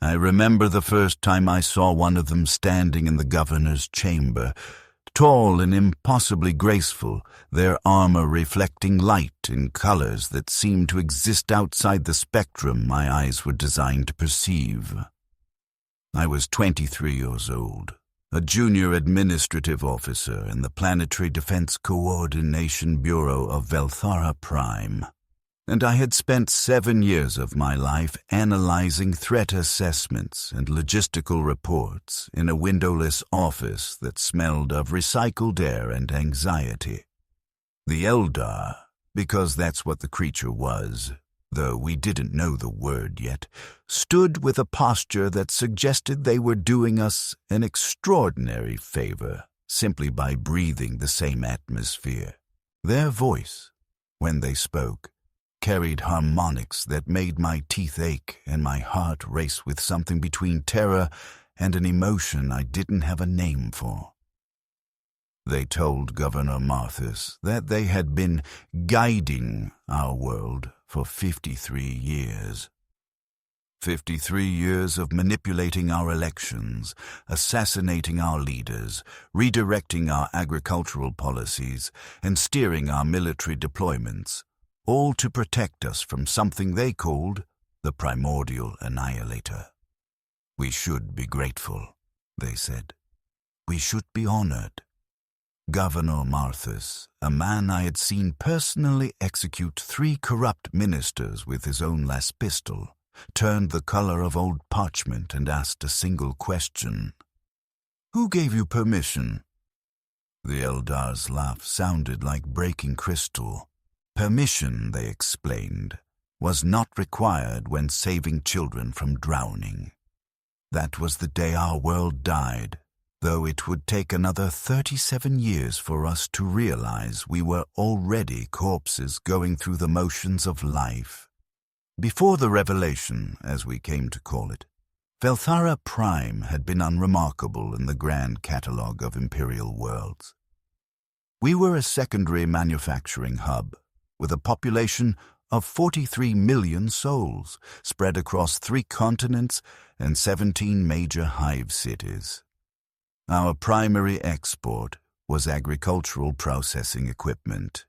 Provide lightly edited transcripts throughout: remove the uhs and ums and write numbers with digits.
I remember the first time I saw one of them standing in the governor's chamber, tall and impossibly graceful, their armor reflecting light in colors that seemed to exist outside the spectrum my eyes were designed to perceive. I was 23 years old, a junior administrative officer in the Planetary Defense Coordination Bureau of Velthara Prime, and I had spent 7 years of my life analyzing threat assessments and logistical reports in a windowless office that smelled of recycled air and anxiety. The Eldar, because that's what the creature was, though we didn't know the word yet, stood with a posture that suggested they were doing us an extraordinary favor simply by breathing the same atmosphere. Their voice, when they spoke, carried harmonics that made my teeth ache and my heart race with something between terror and an emotion I didn't have a name for. They told Governor Marthus that they had been guiding our world for 53 years. 53 years of manipulating our elections, assassinating our leaders, redirecting our agricultural policies, and steering our military deployments, all to protect us from something they called the primordial annihilator. We should be grateful, they said. We should be honored. Governor Marthus, a man I had seen personally execute 3 corrupt ministers with his own last pistol, turned the color of old parchment and asked a single question. "Who gave you permission?" The Eldar's laugh sounded like breaking crystal. Permission, they explained, was not required when saving children from drowning. That was the day our world died, though it would take another 37 years for us to realize we were already corpses going through the motions of life. Before the revelation, as we came to call it, Velthara Prime had been unremarkable in the grand catalogue of Imperial worlds. We were a secondary manufacturing hub, with a population of 43 million souls, spread across 3 continents and 17 major hive cities. Our primary export was agricultural processing equipment,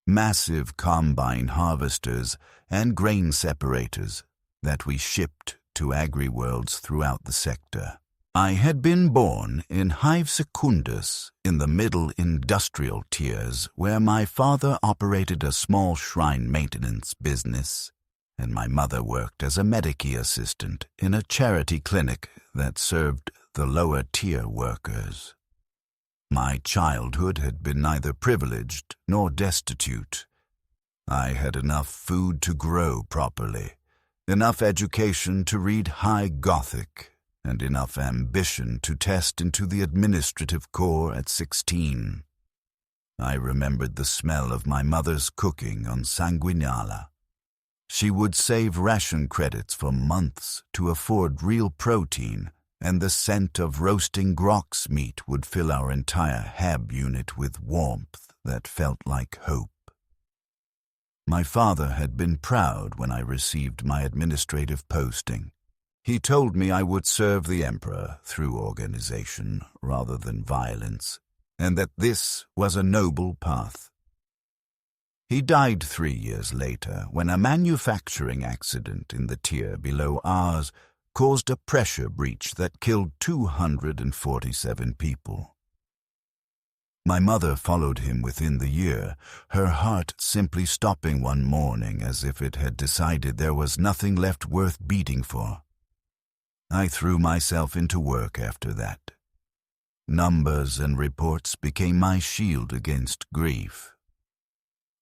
massive combine harvesters and grain separators that we shipped to agri-worlds throughout the sector. I had been born in Hive Secundus, in the middle industrial tiers, where my father operated a small shrine maintenance business, and my mother worked as a Medici assistant in a charity clinic that served the lower-tier workers. My childhood had been neither privileged nor destitute. I had enough food to grow properly, enough education to read High Gothic, and enough ambition to test into the administrative corps at 16. I remembered the smell of my mother's cooking on Sanguinala. She would save ration credits for months to afford real protein, and the scent of roasting grox meat would fill our entire HAB unit with warmth that felt like hope. My father had been proud when I received my administrative posting. He told me I would serve the Emperor through organization rather than violence, and that this was a noble path. He died 3 years later when a manufacturing accident in the tier below ours caused a pressure breach that killed 247 people. My mother followed him within the year, her heart simply stopping one morning as if it had decided there was nothing left worth beating for. I threw myself into work after that. Numbers and reports became my shield against grief.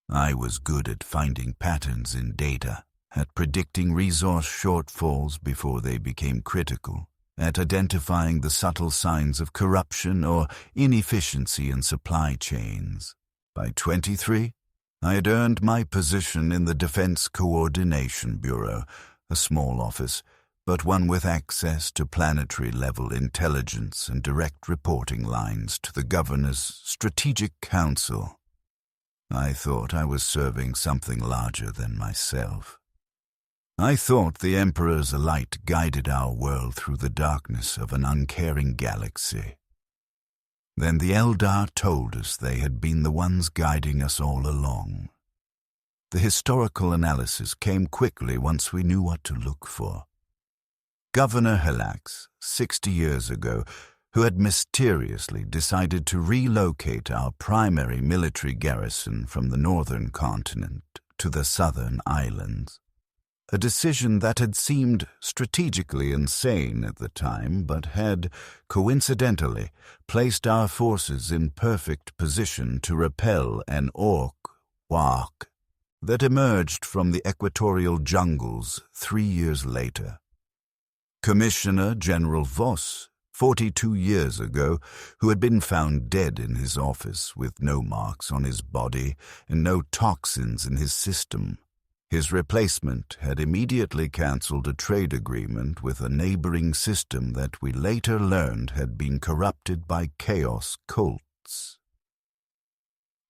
I was good at finding patterns in data, at predicting resource shortfalls before they became critical, at identifying the subtle signs of corruption or inefficiency in supply chains. By 23, I had earned my position in the Defense Coordination Bureau, a small office, but one with access to planetary-level intelligence and direct reporting lines to the Governor's Strategic Council. I thought I was serving something larger than myself. I thought the Emperor's light guided our world through the darkness of an uncaring galaxy. Then the Eldar told us they had been the ones guiding us all along. The historical analysis came quickly once we knew what to look for. Governor Helax, 60 years ago, who had mysteriously decided to relocate our primary military garrison from the northern continent to the southern islands. A decision that had seemed strategically insane at the time, but had, coincidentally, placed our forces in perfect position to repel an orc that emerged from the equatorial jungles 3 years later. Commissioner General Voss, 42 years ago, who had been found dead in his office with no marks on his body and no toxins in his system. His replacement had immediately cancelled a trade agreement with a neighboring system that we later learned had been corrupted by chaos cults.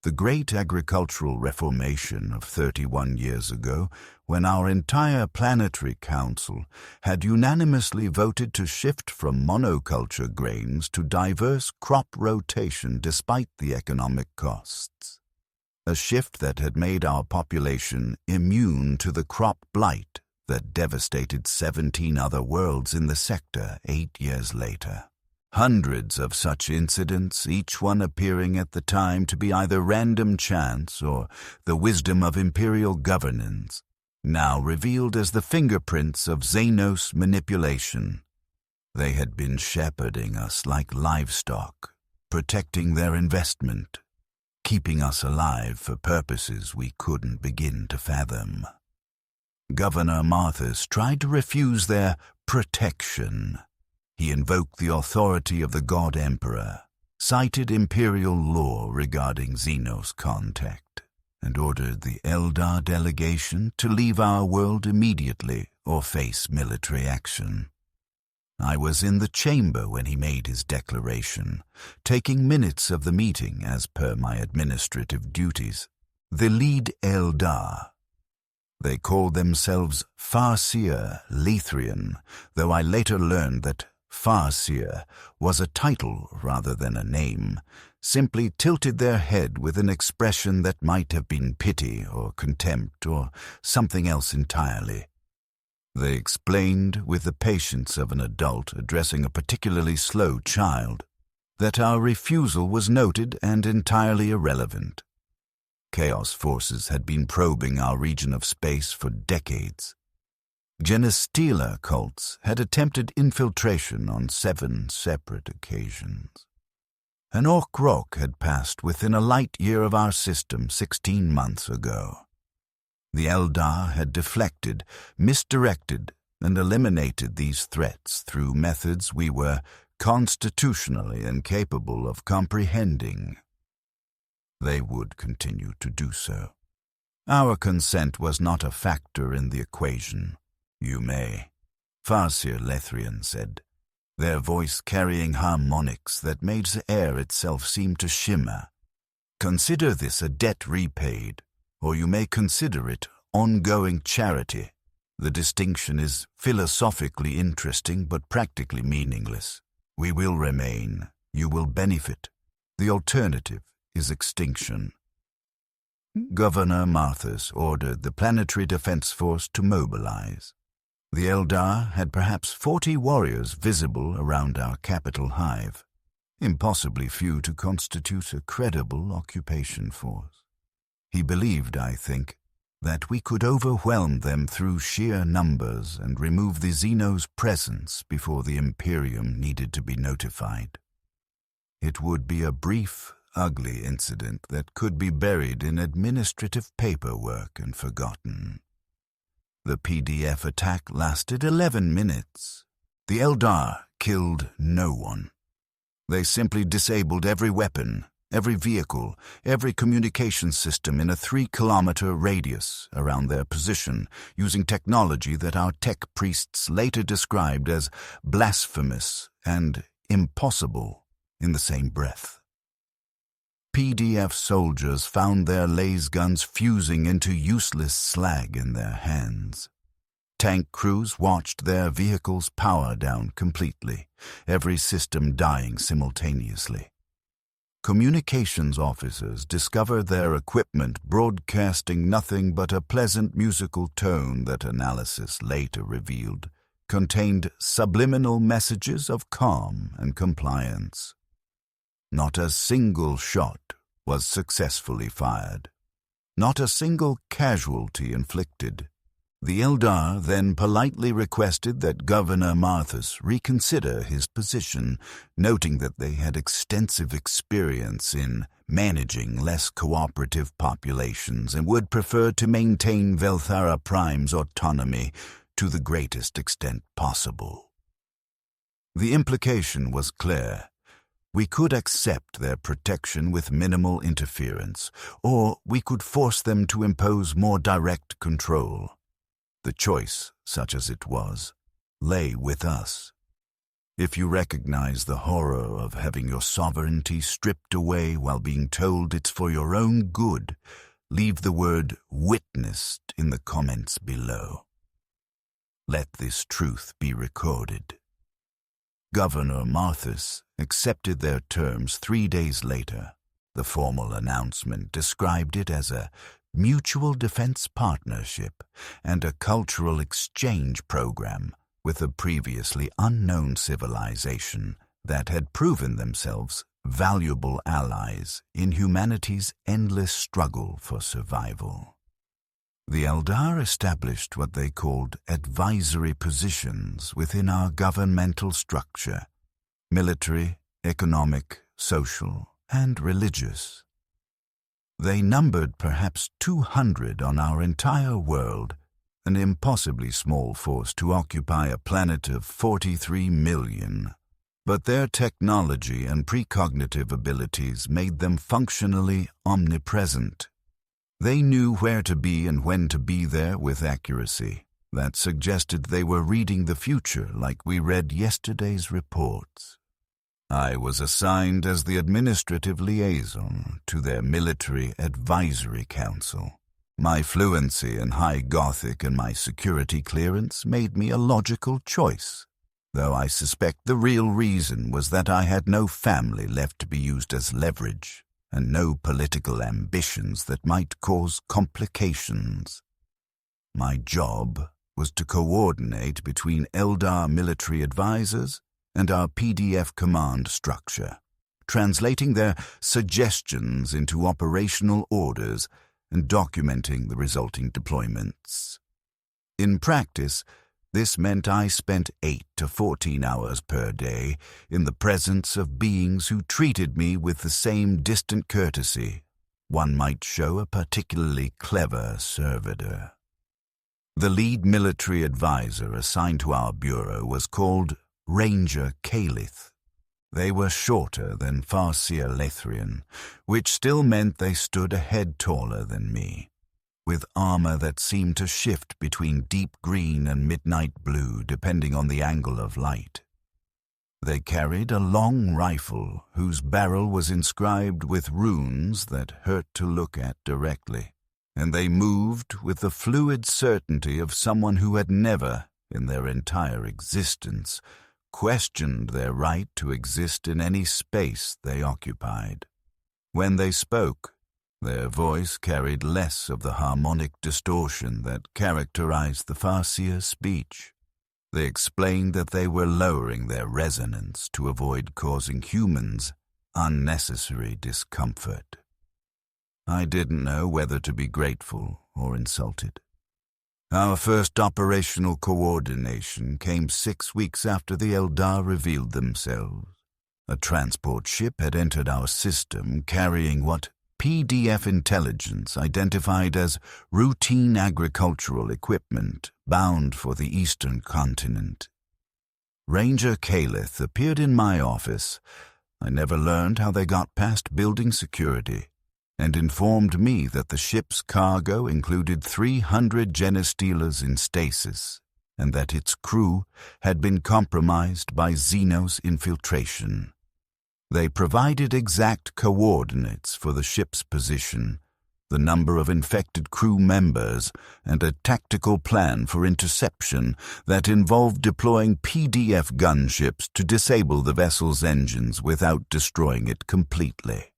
The great agricultural reformation of 31 years ago, when our entire planetary council had unanimously voted to shift from monoculture grains to diverse crop rotation despite the economic costs. A shift that had made our population immune to the crop blight that devastated 17 other worlds in the sector 8 years later. Hundreds of such incidents, each one appearing at the time to be either random chance or the wisdom of imperial governance, now revealed as the fingerprints of Xenos manipulation. They had been shepherding us like livestock, protecting their investment, keeping us alive for purposes we couldn't begin to fathom. Governor Marthas tried to refuse their protection. He invoked the authority of the God Emperor, cited imperial law regarding Xenos contact, and ordered the Eldar delegation to leave our world immediately or face military action. I was in the chamber when he made his declaration, taking minutes of the meeting as per my administrative duties. The lead Eldar. They called themselves Farseer Lethrian, though I later learned that Farseer was a title rather than a name, simply tilted their head with an expression that might have been pity or contempt or something else entirely. They explained, with the patience of an adult addressing a particularly slow child, that our refusal was noted and entirely irrelevant. Chaos forces had been probing our region of space for decades. Genestealer cults had attempted infiltration on 7 separate occasions. An orc had passed within a light year of our system 16 months ago. The Eldar had deflected, misdirected, and eliminated these threats through methods we were constitutionally incapable of comprehending. They would continue to do so. Our consent was not a factor in the equation. You may, Farseer Lethrian said, their voice carrying harmonics that made the air itself seem to shimmer. Consider this a debt repaid, or you may consider it ongoing charity. The distinction is philosophically interesting but practically meaningless. We will remain. You will benefit. The alternative is extinction. Governor Marthas ordered the Planetary Defense Force to mobilize. The Eldar had perhaps 40 warriors visible around our capital hive, impossibly few to constitute a credible occupation force. He believed, I think, that we could overwhelm them through sheer numbers and remove the Xenos' presence before the Imperium needed to be notified. It would be a brief, ugly incident that could be buried in administrative paperwork and forgotten. The PDF attack lasted 11 minutes. The Eldar killed no one. They simply disabled every weapon, every vehicle, every communication system in a 3-kilometer radius around their position, using technology that our tech priests later described as blasphemous and impossible in the same breath. PDF soldiers found their laser guns fusing into useless slag in their hands. Tank crews watched their vehicles power down completely, every system dying simultaneously. Communications officers discovered their equipment broadcasting nothing but a pleasant musical tone that analysis later revealed contained subliminal messages of calm and compliance. Not a single shot was successfully fired. Not a single casualty inflicted. The Eldar then politely requested that Governor Marthas reconsider his position, noting that they had extensive experience in managing less cooperative populations and would prefer to maintain Velthara Prime's autonomy to the greatest extent possible. The implication was clear. We could accept their protection with minimal interference, or we could force them to impose more direct control. The choice, such as it was, lay with us. If you recognize the horror of having your sovereignty stripped away while being told it's for your own good, leave the word "witnessed" in the comments below. Let this truth be recorded. Governor Marthas accepted their terms 3 days later. The formal announcement described it as a mutual defense partnership and a cultural exchange program with a previously unknown civilization that had proven themselves valuable allies in humanity's endless struggle for survival. The Eldar established what they called advisory positions within our governmental structure: military, economic, social, and religious. They numbered perhaps 200 on our entire world, an impossibly small force to occupy a planet of 43 million. But their technology and precognitive abilities made them functionally omnipresent. They knew where to be and when to be there with accuracy. That suggested they were reading the future like we read yesterday's reports. I was assigned as the administrative liaison to their military advisory council. My fluency in High Gothic and my security clearance made me a logical choice, though I suspect the real reason was that I had no family left to be used as leverage and no political ambitions that might cause complications. My job was to coordinate between Eldar military advisors and our PDF command structure, translating their suggestions into operational orders and documenting the resulting deployments. In practice, this meant I spent 8 to 14 hours per day in the presence of beings who treated me with the same distant courtesy one might show a particularly clever servitor. The lead military advisor assigned to our bureau was called Ranger Calith. They were shorter than Farseer Lethrian, which still meant they stood a head taller than me, with armor that seemed to shift between deep green and midnight blue depending on the angle of light. They carried a long rifle whose barrel was inscribed with runes that hurt to look at directly, and they moved with the fluid certainty of someone who had never, in their entire existence, questioned their right to exist in any space they occupied. When they spoke, their voice carried less of the harmonic distortion that characterized the Farseer speech. They explained that they were lowering their resonance to avoid causing humans unnecessary discomfort. I didn't know whether to be grateful or insulted. Our first operational coordination came 6 weeks after the Eldar revealed themselves. A transport ship had entered our system carrying what PDF intelligence identified as routine agricultural equipment bound for the eastern continent. Ranger Calith appeared in my office. I never learned how they got past building security, and informed me that the ship's cargo included 300 Genestealers in stasis, and that its crew had been compromised by Xenos infiltration. They provided exact coordinates for the ship's position, the number of infected crew members, and a tactical plan for interception that involved deploying PDF gunships to disable the vessel's engines without destroying it completely.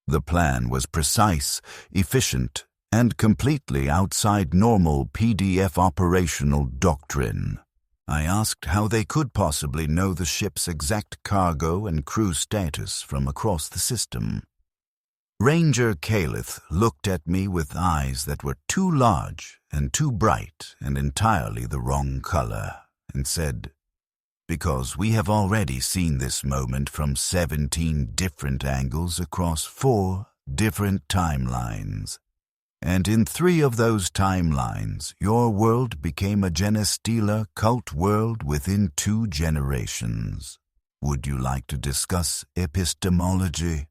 The plan was precise, efficient, and completely outside normal PDF operational doctrine. I asked how they could possibly know the ship's exact cargo and crew status from across the system. Ranger Calith looked at me with eyes that were too large and too bright and entirely the wrong color, and said, "Because we have already seen this moment from 17 different angles across 4 different timelines. And in 3 of those timelines, your world became a Genestealer cult world within 2 generations. Would you like to discuss epistemology,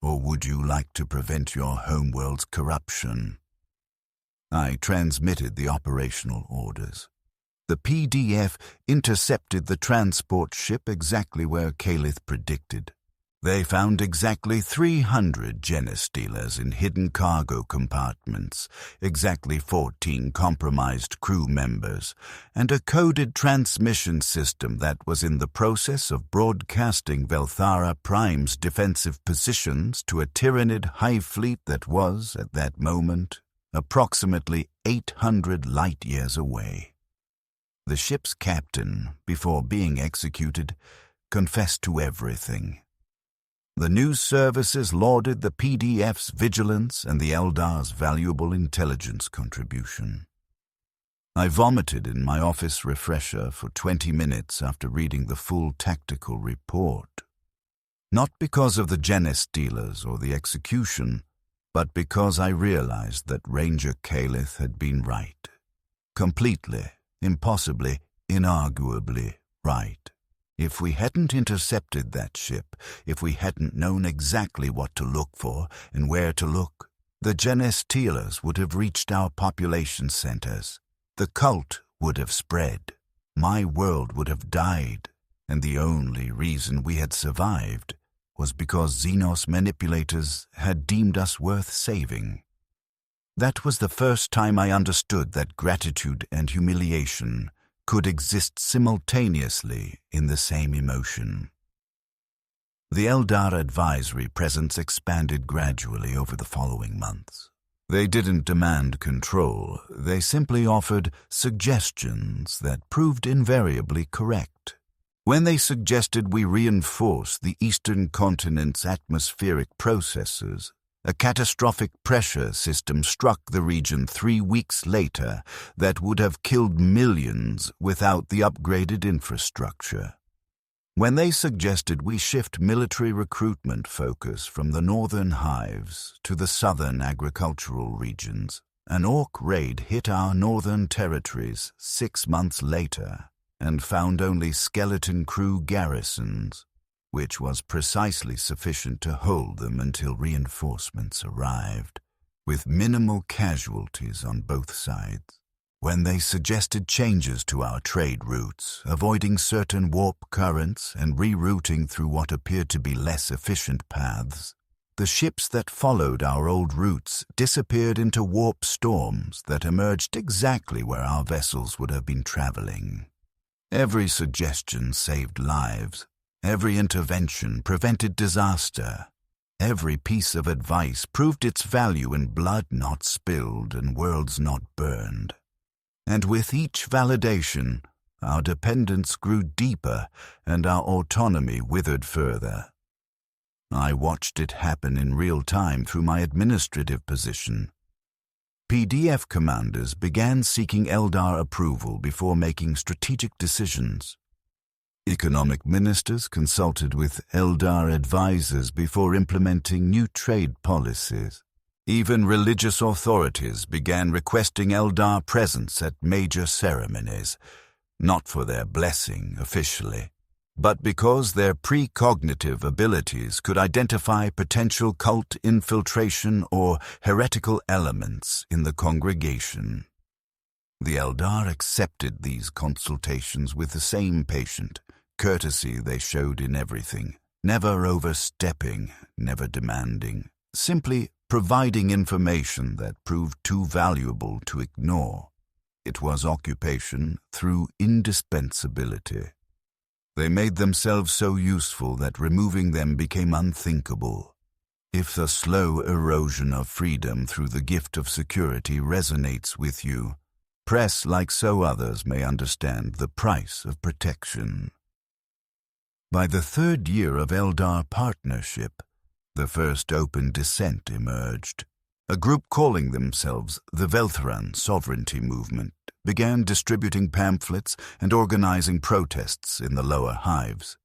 or would you like to prevent your homeworld's corruption?" I transmitted the operational orders. The PDF intercepted the transport ship exactly where Calith predicted. They found exactly 300 Genestealers in hidden cargo compartments, exactly 14 compromised crew members, and a coded transmission system that was in the process of broadcasting Velthara Prime's defensive positions to a Tyranid hive fleet that was, at that moment, approximately 800 light-years away. The ship's captain, before being executed, confessed to everything. The news services lauded the PDF's vigilance and the Eldar's valuable intelligence contribution. I vomited in my office refresher for 20 minutes after reading the full tactical report. Not because of the Genestealers or the execution, but because I realized that Ranger Calith had been right. Completely, impossibly, inarguably right. If we hadn't intercepted that ship, if we hadn't known exactly what to look for and where to look, the Genestealers would have reached our population centers. The cult would have spread. My world would have died, and the only reason we had survived was because Xenos manipulators had deemed us worth saving. That was the first time I understood that gratitude and humiliation could exist simultaneously in the same emotion. The Eldar advisory presence expanded gradually over the following months. They didn't demand control, they simply offered suggestions that proved invariably correct. When they suggested we reinforce the eastern continent's atmospheric processes, a catastrophic pressure system struck the region 3 weeks later that would have killed millions without the upgraded infrastructure. When they suggested we shift military recruitment focus from the northern hives to the southern agricultural regions, an orc raid hit our northern territories 6 months later and found only skeleton crew garrisons, which was precisely sufficient to hold them until reinforcements arrived, with minimal casualties on both sides. When they suggested changes to our trade routes, avoiding certain warp currents and rerouting through what appeared to be less efficient paths, the ships that followed our old routes disappeared into warp storms that emerged exactly where our vessels would have been traveling. Every suggestion saved lives. Every intervention prevented disaster. Every piece of advice proved its value in blood not spilled and worlds not burned. And with each validation, our dependence grew deeper and our autonomy withered further. I watched it happen in real time through my administrative position. PDF commanders began seeking Eldar approval before making strategic decisions. Economic ministers consulted with Eldar advisors before implementing new trade policies. Even religious authorities began requesting Eldar presence at major ceremonies, not for their blessing officially, but because their precognitive abilities could identify potential cult infiltration or heretical elements in the congregation. The Eldar accepted these consultations with the same patient courtesy they showed in everything, never overstepping, never demanding, simply providing information that proved too valuable to ignore. It was occupation through indispensability. They made themselves so useful that removing them became unthinkable. If the slow erosion of freedom through the gift of security resonates with you, press like so others may understand the price of protection. By the third year of Eldar partnership, the first open dissent emerged. A group calling themselves the Velthran Sovereignty Movement began distributing pamphlets and organizing protests in the lower hives,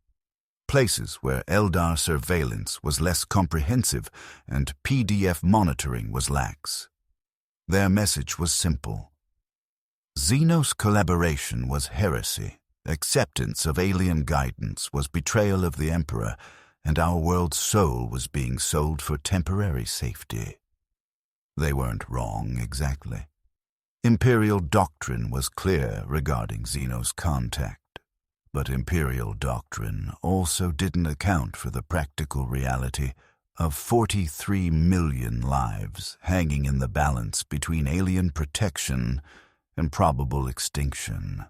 places where Eldar surveillance was less comprehensive and PDF monitoring was lax. Their message was simple. Xenos collaboration was heresy, acceptance of alien guidance was betrayal of the Emperor, and our world's soul was being sold for temporary safety. They weren't wrong exactly. Imperial doctrine was clear regarding Xenos contact, but Imperial doctrine also didn't account for the practical reality of 43 million lives hanging in the balance between alien protection and probable extinction.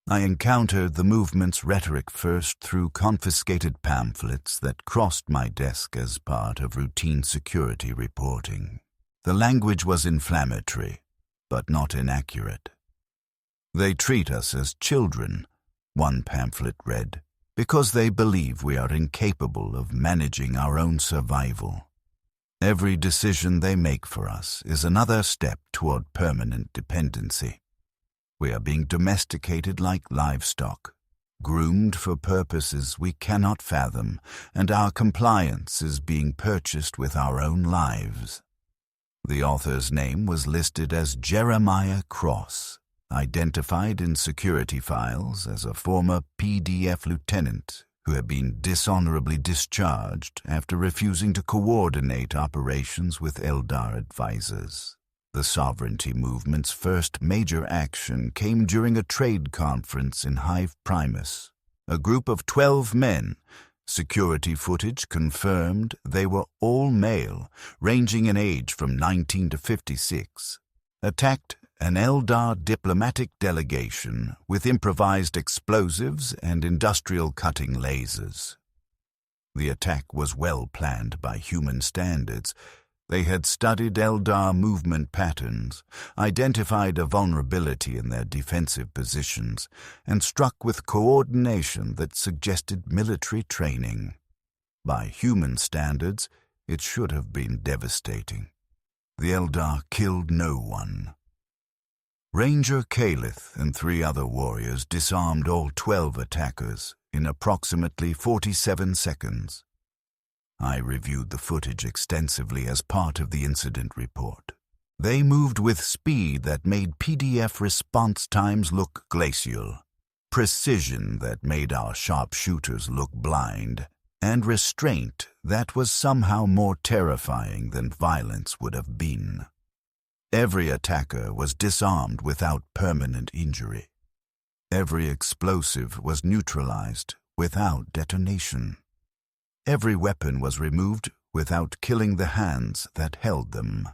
I encountered the movement's rhetoric first through confiscated pamphlets that crossed my desk as part of routine security reporting. The language was inflammatory, but not inaccurate. They treat us as children, one pamphlet read, because they believe we are incapable of managing our own survival. Every decision they make for us is another step toward permanent dependency. We are being domesticated like livestock, groomed for purposes we cannot fathom, and our compliance is being purchased with our own lives. The author's name was listed as Jeremiah Cross, identified in security files as a former PDF lieutenant who had been dishonorably discharged after refusing to coordinate operations with Eldar advisors. The sovereignty movement's first major action came during a trade conference in Hive Primus. A group of 12 men, security footage confirmed they were all male, ranging in age from 19 to 56, attacked an Eldar diplomatic delegation with improvised explosives and industrial cutting lasers. The attack was well planned by human standards. They had studied Eldar movement patterns, identified a vulnerability in their defensive positions, and struck with coordination that suggested military training. By human standards, it should have been devastating. The Eldar killed no one. Ranger Calith and 3 other warriors disarmed all 12 attackers in approximately 47 seconds. I reviewed the footage extensively as part of the incident report. They moved with speed that made PDF response times look glacial, precision that made our sharpshooters look blind, and restraint that was somehow more terrifying than violence would have been. Every attacker was disarmed without permanent injury. Every explosive was neutralized without detonation. Every weapon was removed without killing the hands that held them.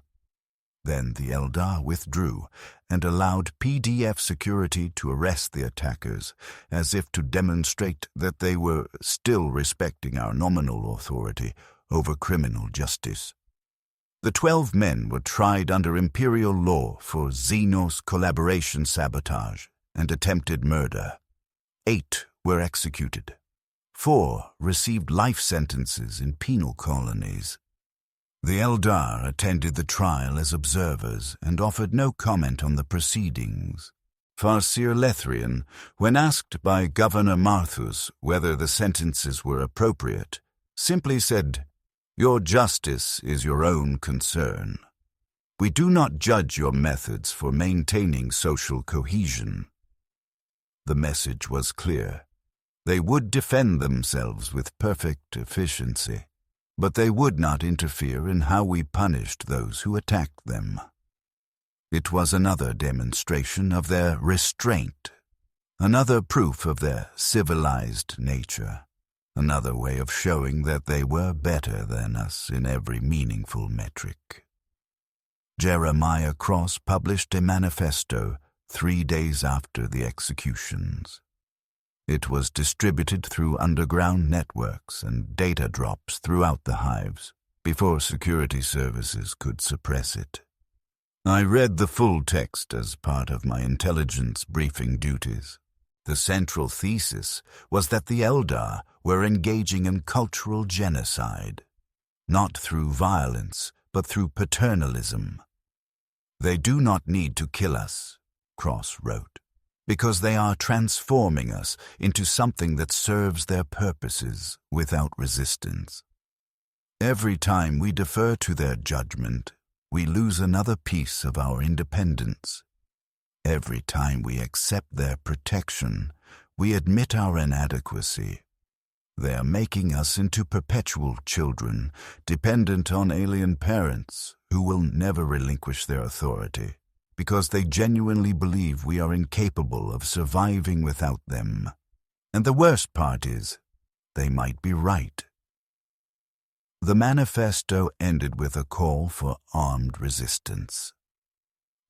Then the Eldar withdrew and allowed PDF security to arrest the attackers, as if to demonstrate that they were still respecting our nominal authority over criminal justice. The 12 men were tried under Imperial law for Xenos collaboration sabotage and attempted murder. 8 were executed. 4 received life sentences in penal colonies. The Eldar attended the trial as observers and offered no comment on the proceedings. Farseer Lethrian, when asked by Governor Marthus whether the sentences were appropriate, simply said, "Your justice is your own concern. We do not judge your methods for maintaining social cohesion." The message was clear. They would defend themselves with perfect efficiency, but they would not interfere in how we punished those who attacked them. It was another demonstration of their restraint, another proof of their civilized nature. another way of showing that they were better than us in every meaningful metric. Jeremiah Cross published a manifesto 3 days after the executions. It was distributed through underground networks and data drops throughout the hives before security services could suppress it. I read the full text as part of my intelligence briefing duties. The central thesis was that the Eldar were engaging in cultural genocide, not through violence, but through paternalism. "They do not need to kill us," Cross wrote, "because they are transforming us into something that serves their purposes without resistance. Every time we defer to their judgment, we lose another piece of our independence. Every time we accept their protection, we admit our inadequacy. They are making us into perpetual children, dependent on alien parents who will never relinquish their authority, because they genuinely believe we are incapable of surviving without them. And the worst part is, they might be right." The manifesto ended with a call for armed resistance.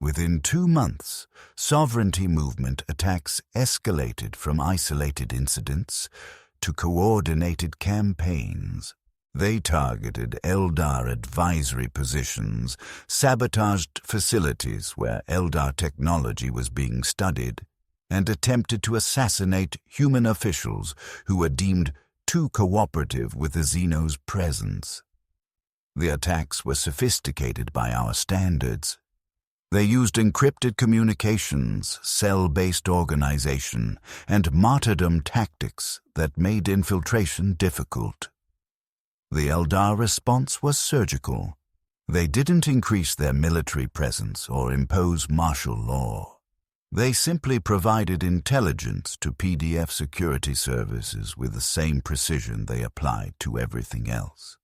Within 2 months, sovereignty movement attacks escalated from isolated incidents to coordinated campaigns. They targeted Eldar advisory positions, sabotaged facilities where Eldar technology was being studied, and attempted to assassinate human officials who were deemed too cooperative with the Xenos' presence. The attacks were sophisticated by our standards. They used encrypted communications, cell-based organization, and martyrdom tactics that made infiltration difficult. The Eldar response was surgical. They didn't increase their military presence or impose martial law. They simply provided intelligence to PDF security services with the same precision they applied to everything else.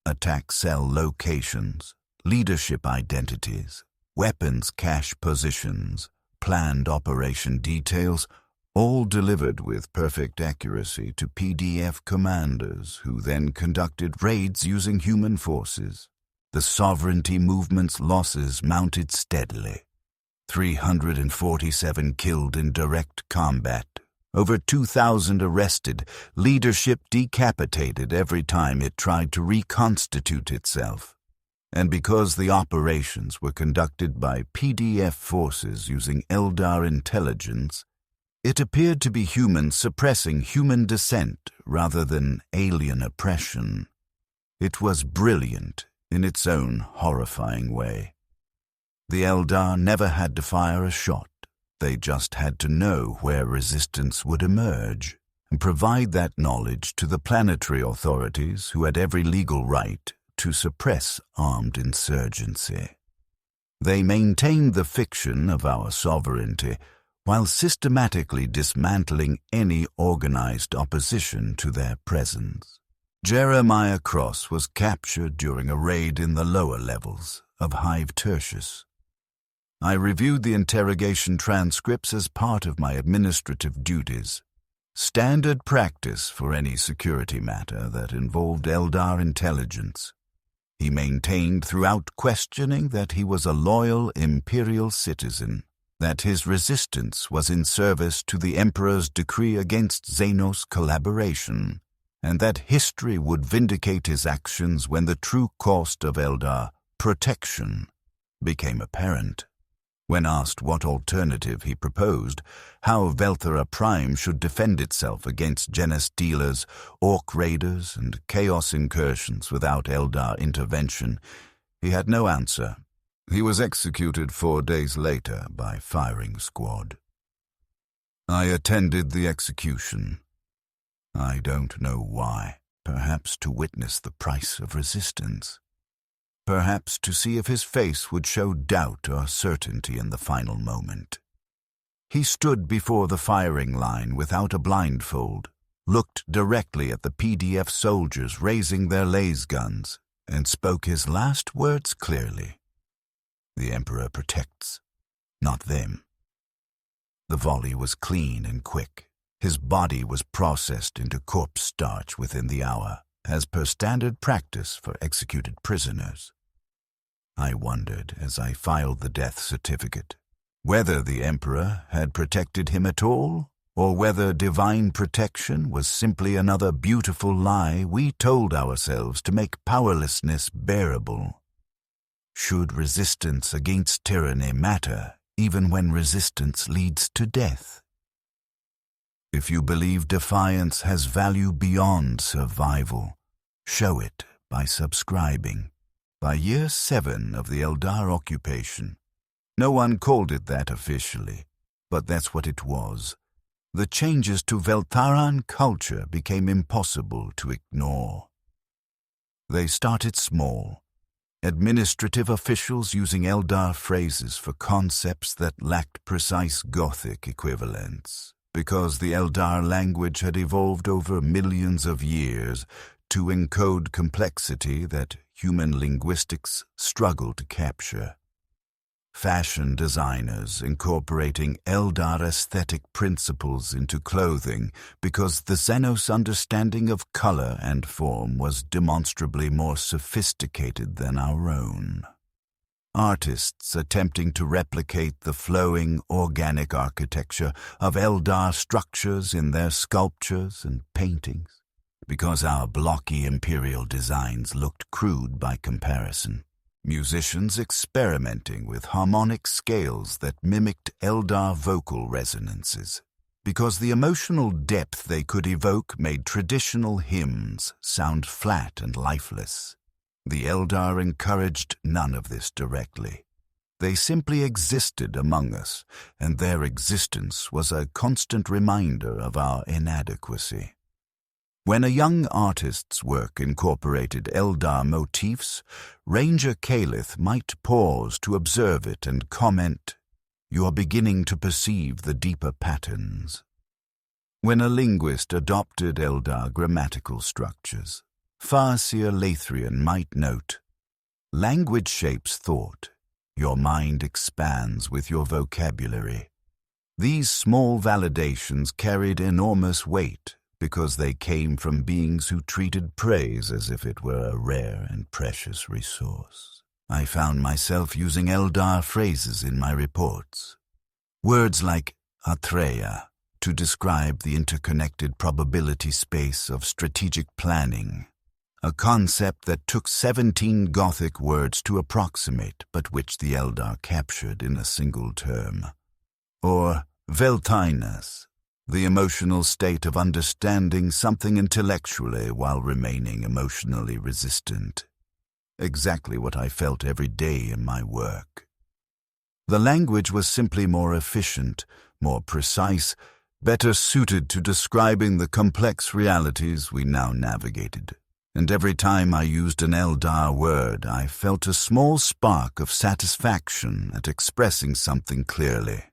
Attack cell locations, leadership identities, weapons cache positions, planned operation details, all delivered with perfect accuracy to PDF commanders who then conducted raids using human forces. The sovereignty movement's losses mounted steadily. 347 killed in direct combat, over 2,000 arrested, leadership decapitated every time it tried to reconstitute itself. And because the operations were conducted by PDF forces using Eldar intelligence, it appeared to be humans suppressing human dissent rather than alien oppression. It was brilliant in its own horrifying way. The Eldar never had to fire a shot. They just had to know where resistance would emerge and provide that knowledge to the planetary authorities who had every legal right to suppress armed insurgency. They maintained the fiction of our sovereignty while systematically dismantling any organized opposition to their presence. Jeremiah Cross was captured during a raid in the lower levels of Hive Tertius. I reviewed the interrogation transcripts as part of my administrative duties, standard practice for any security matter that involved Eldar intelligence. He maintained throughout questioning that he was a loyal Imperial citizen, that his resistance was in service to the Emperor's decree against Xenos collaboration, and that history would vindicate his actions when the true cost of Eldar protection became apparent. When asked what alternative he proposed, how Velthera Prime should defend itself against Genestealers, Orc raiders, and Chaos incursions without Eldar intervention, he had no answer. He was executed 4 days later by firing squad. I attended the execution. I don't know why, perhaps to witness the price of resistance. Perhaps to see if his face would show doubt or certainty in the final moment. He stood before the firing line without a blindfold, looked directly at the PDF soldiers raising their laser guns, and spoke his last words clearly. The Emperor protects, not them. The volley was clean and quick, His body was processed into corpse starch within the hour, as per standard practice for executed prisoners. I wondered, as I filed the death certificate, whether the Emperor had protected him at all, or whether divine protection was simply another beautiful lie we told ourselves to make powerlessness bearable. Should resistance against tyranny matter, even when resistance leads to death? If you believe defiance has value beyond survival, show it by subscribing. By year 7 of the Eldar occupation, no one called it that officially, but that's what it was. The changes to Veltaran culture became impossible to ignore. They started small, administrative officials using Eldar phrases for concepts that lacked precise Gothic equivalents, because the Eldar language had evolved over millions of years to encode complexity that human linguistics struggle to capture. Fashion designers incorporating Eldar aesthetic principles into clothing because the Xenos understanding of color and form was demonstrably more sophisticated than our own. Artists attempting to replicate the flowing, organic architecture of Eldar structures in their sculptures and paintings, because our blocky Imperial designs looked crude by comparison. Musicians experimenting with harmonic scales that mimicked Eldar vocal resonances, because the emotional depth they could evoke made traditional hymns sound flat and lifeless. The Eldar encouraged none of this directly. They simply existed among us, and their existence was a constant reminder of our inadequacy. When a young artist's work incorporated Eldar motifs, Ranger Calith might pause to observe it and comment, "You are beginning to perceive the deeper patterns." When a linguist adopted Eldar grammatical structures, Farseer Lathrian might note, "Language shapes thought. Your mind expands with your vocabulary." These small validations carried enormous weight, because they came from beings who treated praise as if it were a rare and precious resource. I found myself using Eldar phrases in my reports. Words like Atreya to describe the interconnected probability space of strategic planning, a concept that took 17 Gothic words to approximate, but which the Eldar captured in a single term. Or Veltainas, the emotional state of understanding something intellectually while remaining emotionally resistant. Exactly what I felt every day in my work. The language was simply more efficient, more precise, better suited to describing the complex realities we now navigated. And every time I used an Eldar word, I felt a small spark of satisfaction at expressing something clearly,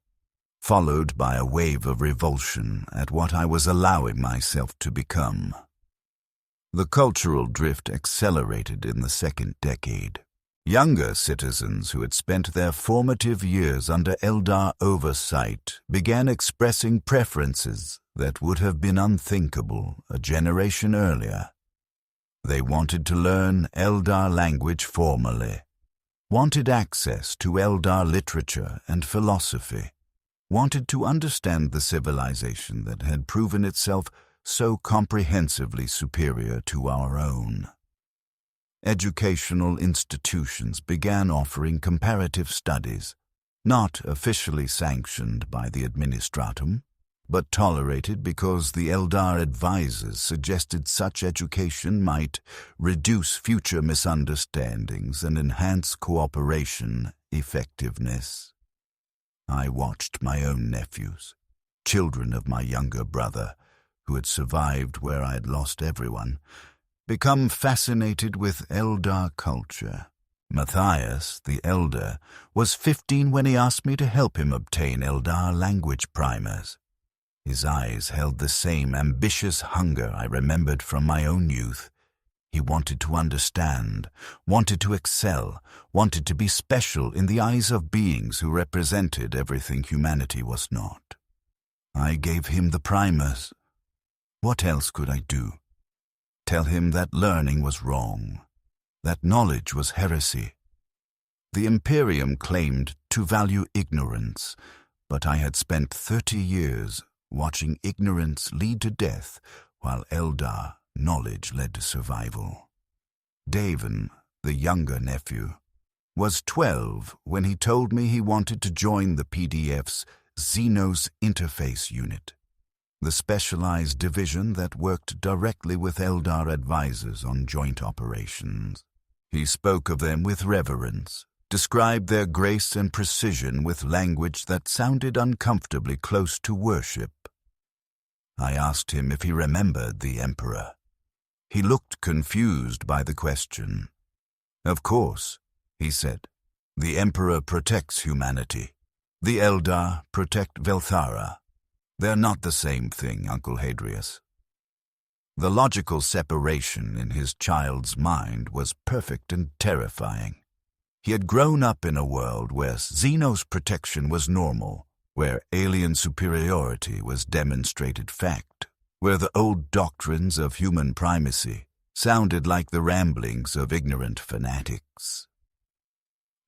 followed by a wave of revulsion at what I was allowing myself to become. The cultural drift accelerated in the second decade. Younger citizens who had spent their formative years under Eldar oversight began expressing preferences that would have been unthinkable a generation earlier. They wanted to learn Eldar language formally, wanted access to Eldar literature and philosophy, wanted to understand the civilization that had proven itself so comprehensively superior to our own. Educational institutions began offering comparative studies, not officially sanctioned by the administratum, but tolerated because the Eldar advisors suggested such education might reduce future misunderstandings and enhance cooperation effectiveness. I watched my own nephews, children of my younger brother, who had survived where I had lost everyone, become fascinated with Eldar culture. Matthias, the elder, was 15 when he asked me to help him obtain Eldar language primers. His eyes held the same ambitious hunger I remembered from my own youth. He wanted to understand, wanted to excel, wanted to be special in the eyes of beings who represented everything humanity was not. I gave him the primers. What else could I do? Tell him that learning was wrong, that knowledge was heresy. The Imperium claimed to value ignorance, but I had spent 30 years watching ignorance lead to death, while Eldar, knowledge led to survival. Davin, the younger nephew, was 12 when he told me he wanted to join the PDF's Xenos Interface Unit, the specialized division that worked directly with Eldar advisors on joint operations. He spoke of them with reverence, described their grace and precision with language that sounded uncomfortably close to worship. I asked him if he remembered the Emperor. He looked confused by the question. Of course, he said. The Emperor protects humanity. The Eldar protect Velthara. They're not the same thing, Uncle Hadrius. The logical separation in his child's mind was perfect and terrifying. He had grown up in a world where Xenos protection was normal, where alien superiority was demonstrated fact, where the old doctrines of human primacy sounded like the ramblings of ignorant fanatics.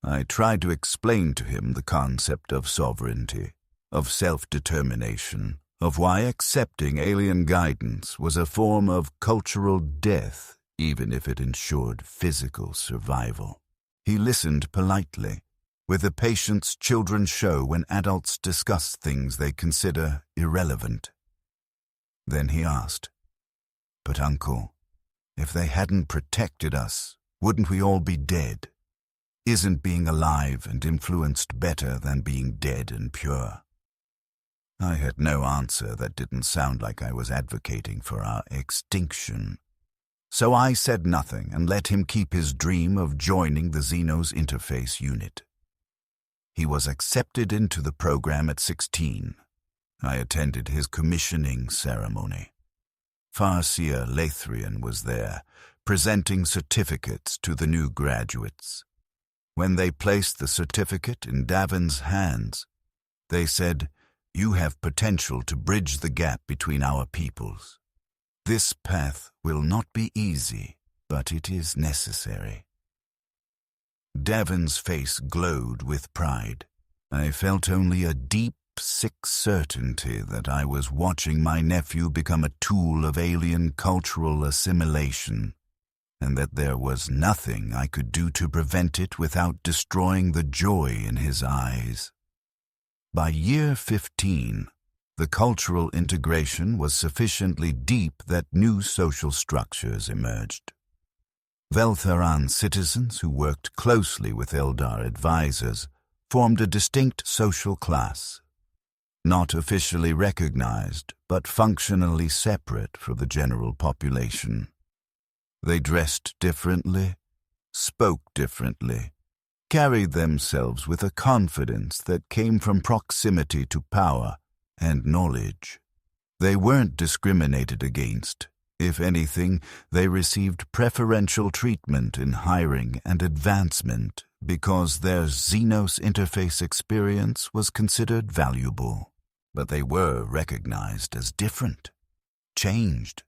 I tried to explain to him the concept of sovereignty, of self-determination, of why accepting alien guidance was a form of cultural death, even if it ensured physical survival. He listened politely, with the patience children show when adults discuss things they consider irrelevant. Then he asked, "But Uncle, if they hadn't protected us, wouldn't we all be dead? Isn't being alive and influenced better than being dead and pure?" I had no answer that didn't sound like I was advocating for our extinction. So I said nothing and let him keep his dream of joining the Xenos Interface Unit. He was accepted into the program at 16. I attended his commissioning ceremony. Farseer Lathrian was there, presenting certificates to the new graduates. When they placed the certificate in Davin's hands, they said, "You have potential to bridge the gap between our peoples. This path will not be easy, but it is necessary." Davin's face glowed with pride. I felt only a deep, sick certainty that I was watching my nephew become a tool of alien cultural assimilation, and that there was nothing I could do to prevent it without destroying the joy in his eyes. By year 15, the cultural integration was sufficiently deep that new social structures emerged. Veltharan citizens who worked closely with Eldar advisors formed a distinct social class, not officially recognized, but functionally separate from the general population. They dressed differently, spoke differently, carried themselves with a confidence that came from proximity to power and knowledge. They weren't discriminated against. If anything, they received preferential treatment in hiring and advancement because their Xenos interface experience was considered valuable. But they were recognized as different, changed,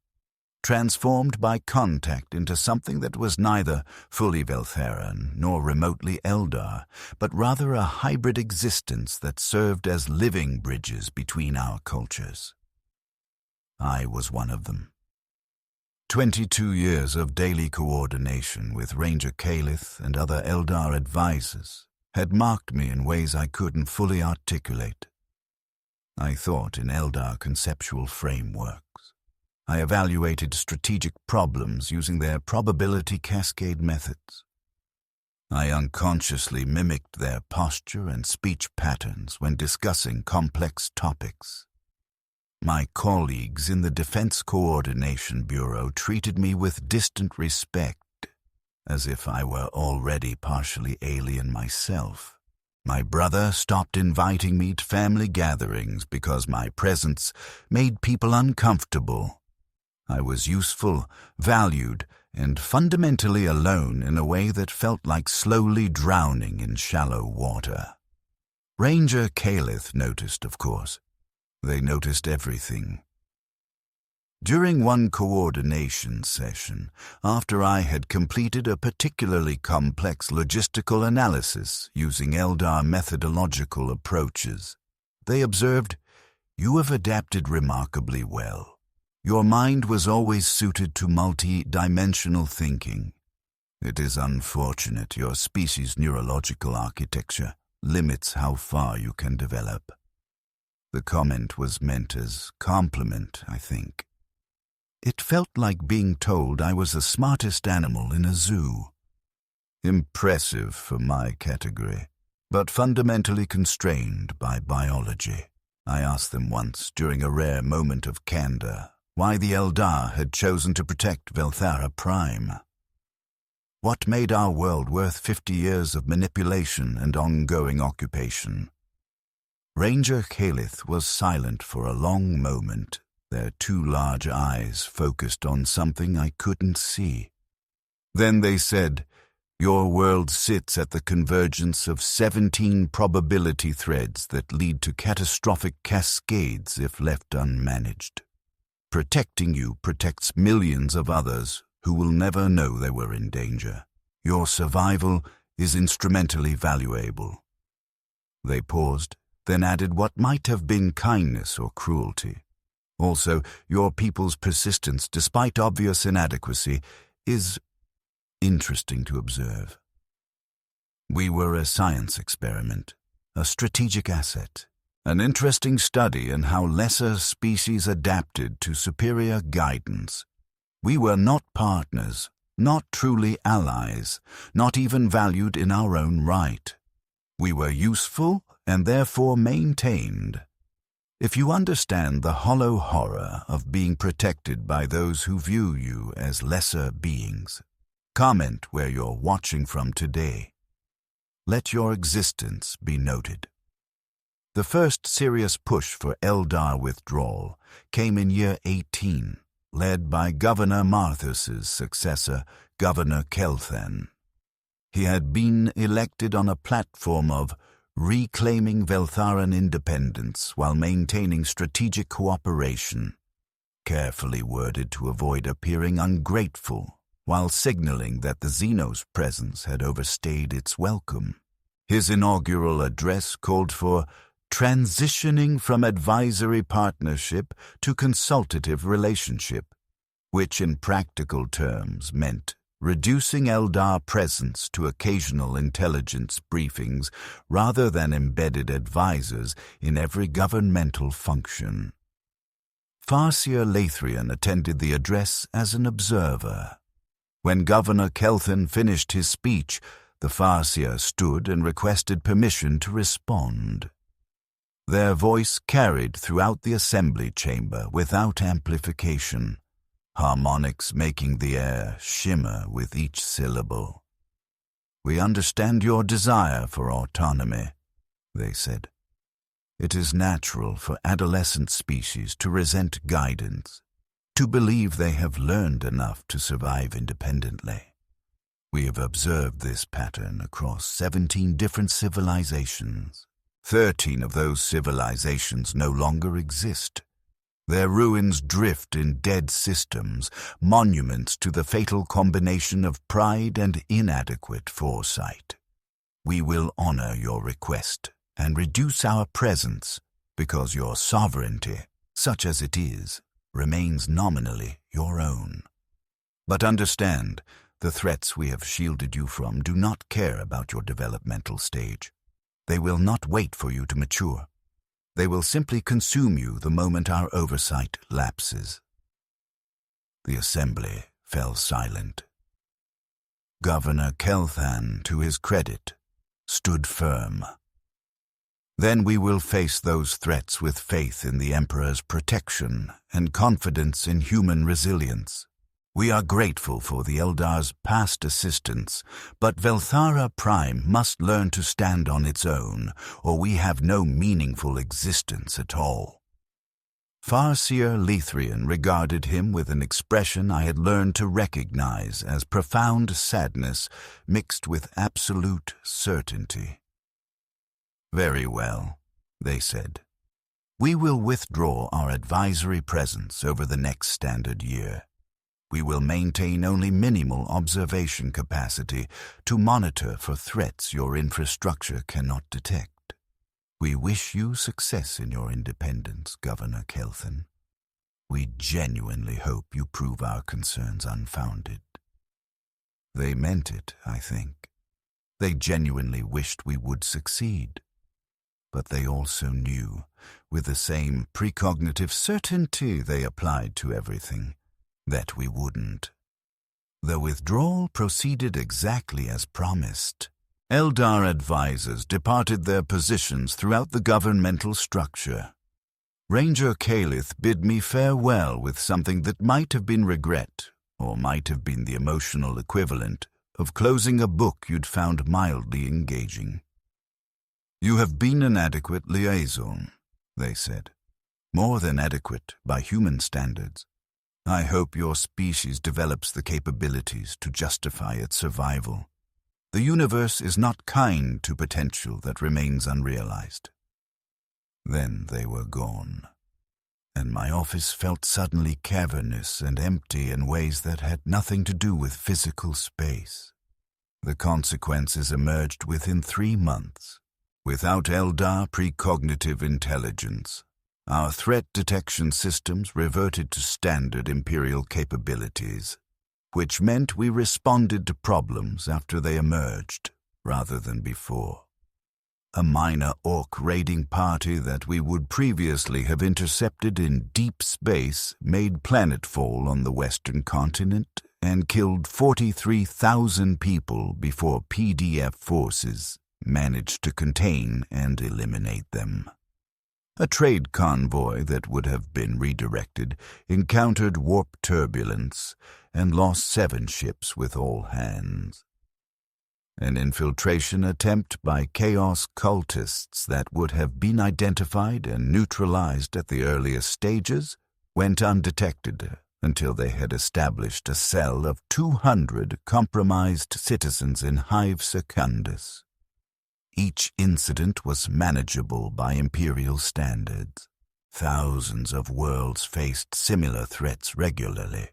transformed by contact into something that was neither fully Veltharan nor remotely Eldar, but rather a hybrid existence that served as living bridges between our cultures. I was one of them. 22 years of daily coordination with Ranger Calith and other Eldar advisors had marked me in ways I couldn't fully articulate. I thought in Eldar conceptual frameworks. I evaluated strategic problems using their probability cascade methods. I unconsciously mimicked their posture and speech patterns when discussing complex topics. My colleagues in the Defense Coordination Bureau treated me with distant respect, as if I were already partially alien myself. My brother stopped inviting me to family gatherings because my presence made people uncomfortable. I was useful, valued, and fundamentally alone in a way that felt like slowly drowning in shallow water. Ranger Calith noticed, of course. They noticed everything. During one coordination session, after I had completed a particularly complex logistical analysis using Eldar methodological approaches, they observed, "You have adapted remarkably well. Your mind was always suited to multi-dimensional thinking. It is unfortunate your species' neurological architecture limits how far you can develop." The comment was meant as compliment, I think. It felt like being told I was the smartest animal in a zoo. Impressive for my category, but fundamentally constrained by biology. I asked them once, during a rare moment of candor, why the Eldar had chosen to protect Velthara Prime. What made our world worth 50 years of manipulation and ongoing occupation? Ranger Kalith was silent for a long moment, their two large eyes focused on something I couldn't see. Then they said, "Your world sits at the convergence of 17 probability threads that lead to catastrophic cascades if left unmanaged. Protecting you protects millions of others who will never know they were in danger. Your survival is instrumentally valuable." They paused, then added what might have been kindness or cruelty. "Also, your people's persistence, despite obvious inadequacy, is interesting to observe." We were a science experiment, a strategic asset, an interesting study in how lesser species adapted to superior guidance. We were not partners, not truly allies, not even valued in our own right. We were useful and therefore maintained. If you understand the hollow horror of being protected by those who view you as lesser beings, comment where you're watching from today. Let your existence be noted. The first serious push for Eldar withdrawal came in year 18, led by Governor Marthus's successor, Governor Kelthan. He had been elected on a platform of reclaiming Veltharan independence while maintaining strategic cooperation, carefully worded to avoid appearing ungrateful, while signaling that the Xenos' presence had overstayed its welcome. His inaugural address called for transitioning from advisory partnership to consultative relationship, which in practical terms meant reducing Eldar presence to occasional intelligence briefings rather than embedded advisors in every governmental function. Farseer Lathrien attended the address as an observer. When Governor Kelthan finished his speech, the Farseer stood and requested permission to respond. Their voice carried throughout the assembly chamber without amplification, harmonics making the air shimmer with each syllable. "We understand your desire for autonomy," they said. "It is natural for adolescent species to resent guidance, to believe they have learned enough to survive independently. We have observed this pattern across 17 different civilizations. 13 of those civilizations no longer exist. Their ruins drift in dead systems, monuments to the fatal combination of pride and inadequate foresight. We will honor your request and reduce our presence because your sovereignty, such as it is, remains nominally your own. But understand, the threats we have shielded you from do not care about your developmental stage. They will not wait for you to mature. They will simply consume you the moment our oversight lapses." The assembly fell silent. Governor Kelthan, to his credit, stood firm. "Then we will face those threats with faith in the Emperor's protection and confidence in human resilience. We are grateful for the Eldar's past assistance, but Velthara Prime must learn to stand on its own, or we have no meaningful existence at all." Farseer Lathrien regarded him with an expression I had learned to recognize as profound sadness mixed with absolute certainty. "Very well," they said. We will withdraw our advisory presence over the next standard year. We will maintain only minimal observation capacity to monitor for threats your infrastructure cannot detect. We wish you success in your independence, Governor Kelthen. We genuinely hope you prove our concerns unfounded." They meant it, I think. They genuinely wished we would succeed. But they also knew, with the same precognitive certainty they applied to everything, that we wouldn't. The withdrawal proceeded exactly as promised. Eldar advisors departed their positions throughout the governmental structure. Ranger Calith bid me farewell with something that might have been regret, or might have been the emotional equivalent of closing a book you'd found mildly engaging. "You have been an adequate liaison," they said. "More than adequate by human standards. I hope your species develops the capabilities to justify its survival. The universe is not kind to potential that remains unrealized." Then they were gone, and my office felt suddenly cavernous and empty in ways that had nothing to do with physical space. The consequences emerged within 3 months. Without Eldar precognitive intelligence, our threat detection systems reverted to standard Imperial capabilities, which meant we responded to problems after they emerged, rather than before. A minor Orc raiding party that we would previously have intercepted in deep space made planetfall on the western continent and killed 43,000 people before PDF forces managed to contain and eliminate them. A trade convoy that would have been redirected encountered warp turbulence and lost 7 ships with all hands. An infiltration attempt by Chaos cultists that would have been identified and neutralized at the earliest stages went undetected until they had established a cell of 200 compromised citizens in Hive Secundus. Each incident was manageable by Imperial standards. Thousands of worlds faced similar threats regularly.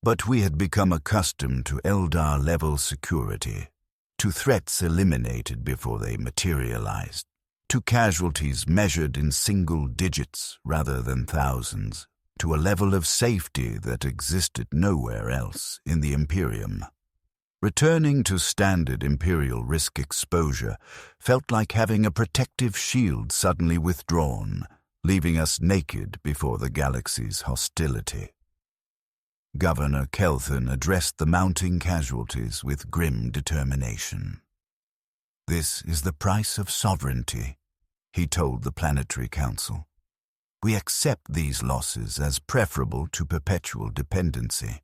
But we had become accustomed to Eldar-level security, to threats eliminated before they materialized, to casualties measured in single digits rather than thousands, to a level of safety that existed nowhere else in the Imperium. Returning to standard Imperial risk exposure felt like having a protective shield suddenly withdrawn, leaving us naked before the galaxy's hostility. Governor Kelthen addressed the mounting casualties with grim determination. "This is the price of sovereignty," he told the Planetary Council. "We accept these losses as preferable to perpetual dependency.